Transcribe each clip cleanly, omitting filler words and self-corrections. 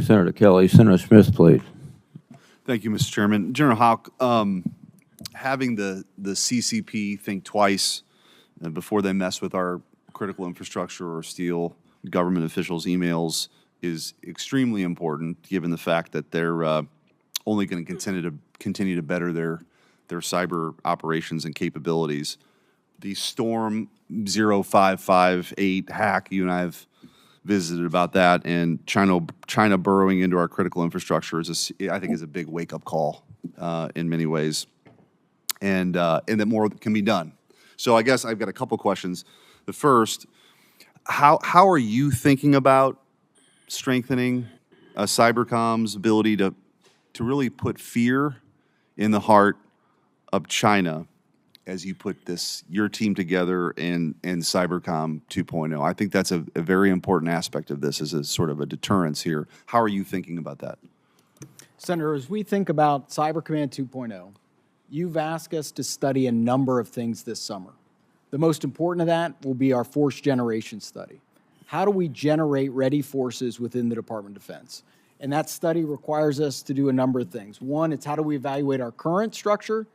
Senator Kelly. Senator Schmitt, please. Thank you, Mr. Chairman. General Houck, having the CCP think twice before they mess with our critical infrastructure or steal government officials' emails is extremely important, given the fact that they're only going to continue to better their cyber operations and capabilities. The Storm 0558 hack, you and I have visited about that, and China burrowing into our critical infrastructure I think is a big wake-up call in many ways, and that more can be done. So I guess I've got a couple questions. The first, how are you thinking about strengthening Cybercom's ability to really put fear in the heart of China as you put your team together in Cybercom 2.0? I think that's a very important aspect of this as a sort of a deterrence here. How are you thinking about that? Senator, as we think about Cyber Command 2.0, you've asked us to study a number of things this summer. The most important of that will be our force generation study. How do we generate ready forces within the Department of Defense? And that study requires us to do a number of things. One, it's how do we evaluate our current structure?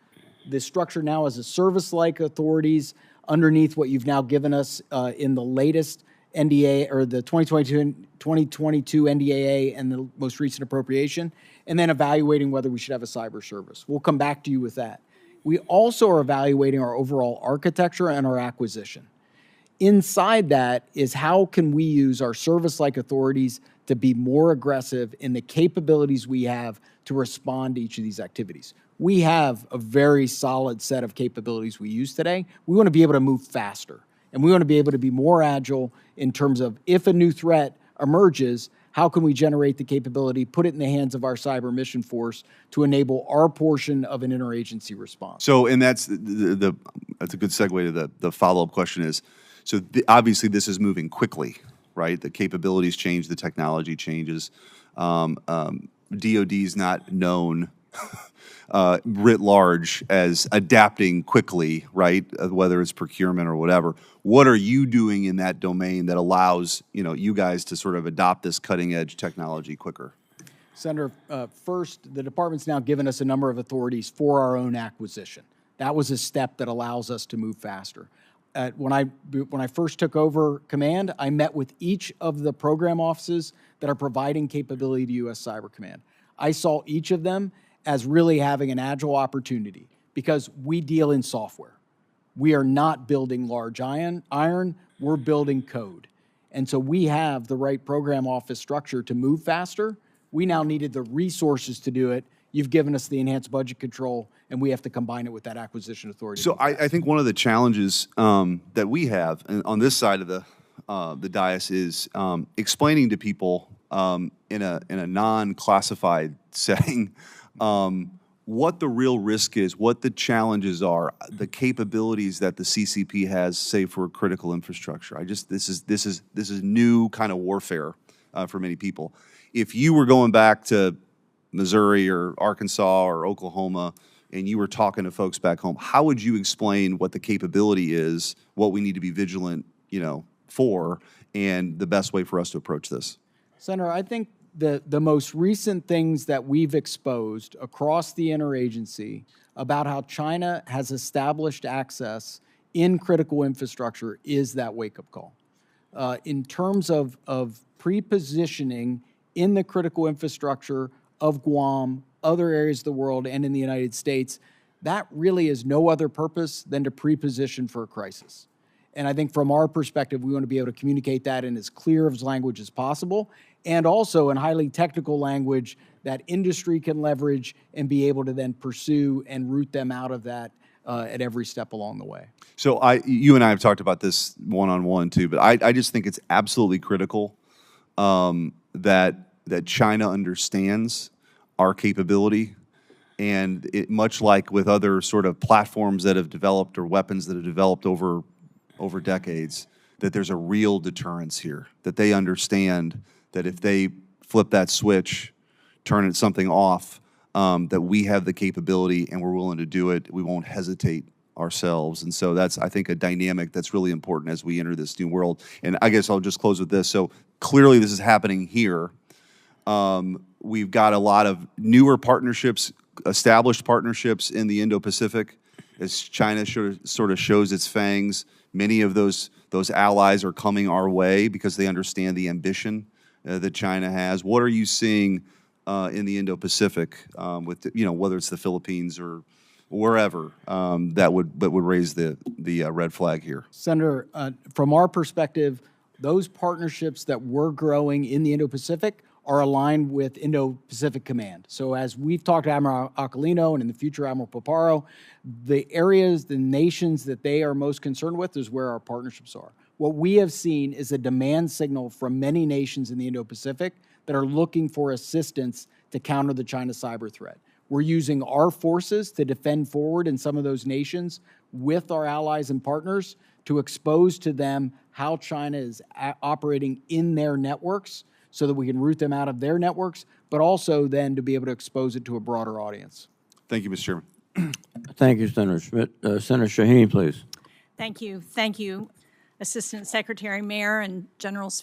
This structure now has a service-like authorities underneath what you've now given us in the latest NDA, or the 2022 NDAA and the most recent appropriation, and then evaluating whether we should have a cyber service. We'll come back to you with that. We also are evaluating our overall architecture and our acquisition. Inside that is how can we use our service-like authorities to be more aggressive in the capabilities we have to respond to each of these activities. We have a very solid set of capabilities we use today. We want to be able to move faster, and we want to be able to be more agile in terms of if a new threat emerges, how can we generate the capability, put it in the hands of our cyber mission force to enable our portion of an interagency response. So, and that's a good segue to the follow-up question is, so obviously this is moving quickly, right? The capabilities change, the technology changes. DoD's not known writ large as adapting quickly, right? Whether it's procurement or whatever. What are you doing in that domain that allows you guys to sort of adopt this cutting edge technology quicker? Senator, first, the department's now given us a number of authorities for our own acquisition. That was a step that allows us to move faster. When I first took over command, I met with each of the program offices that are providing capability to U.S. Cyber Command. I saw each of them as really having an agile opportunity because we deal in software. We are not building large iron, we're building code. And so we have the right program office structure to move faster. We now needed the resources to do it. You've given us the enhanced budget control, and we have to combine it with that acquisition authority. So I think one of the challenges that we have on this side of the dais is explaining to people in a non-classified setting what the real risk is, what the challenges are, the capabilities that the CCP has, say, for critical infrastructure. This is new kind of warfare for many people. If you were going back to Missouri or Arkansas or Oklahoma and you were talking to folks back home, how would you explain what the capability is, what we need to be vigilant, for, and the best way for us to approach this? Senator, I think the most recent things that we've exposed across the interagency about how China has established access in critical infrastructure is that wake-up call. In terms of pre-positioning in the critical infrastructure of Guam, other areas of the world, and in the United States, that really is no other purpose than to pre-position for a crisis. And I think from our perspective, we want to be able to communicate that in as clear of language as possible, and also in highly technical language that industry can leverage and be able to then pursue and root them out of that at every step along the way. So you and I have talked about this one-on-one too, but I just think it's absolutely critical that China understands our capability, and much like with other sort of platforms that have developed or weapons that have developed over decades, that there's a real deterrence here, that they understand that if they flip that switch, turn something off, that we have the capability and we're willing to do it. We won't hesitate ourselves. And so that's, I think, a dynamic that's really important as we enter this new world. And I guess I'll just close with this. So clearly this is happening here. We've got a lot of newer partnerships, established partnerships in the Indo-Pacific. As China sort of shows its fangs, many of those allies are coming our way because they understand the ambition that China has. What are you seeing in the Indo-Pacific with whether it's the Philippines or wherever that would raise the red flag here? Senator, from our perspective, those partnerships that we're growing in the Indo-Pacific are aligned with Indo-Pacific Command. So as we've talked to Admiral Aquilino and in the future Admiral Paparo, the areas, the nations that they are most concerned with is where our partnerships are. What we have seen is a demand signal from many nations in the Indo-Pacific that are looking for assistance to counter the China cyber threat. We're using our forces to defend forward in some of those nations with our allies and partners to expose to them how China is operating in their networks so that we can root them out of their networks, but also then to be able to expose it to a broader audience. Thank you, Mr. Chairman. Thank you, Senator Schmitt. Senator Shaheen, please. Thank you. Thank you, Assistant Secretary, Mayor, and General Sven.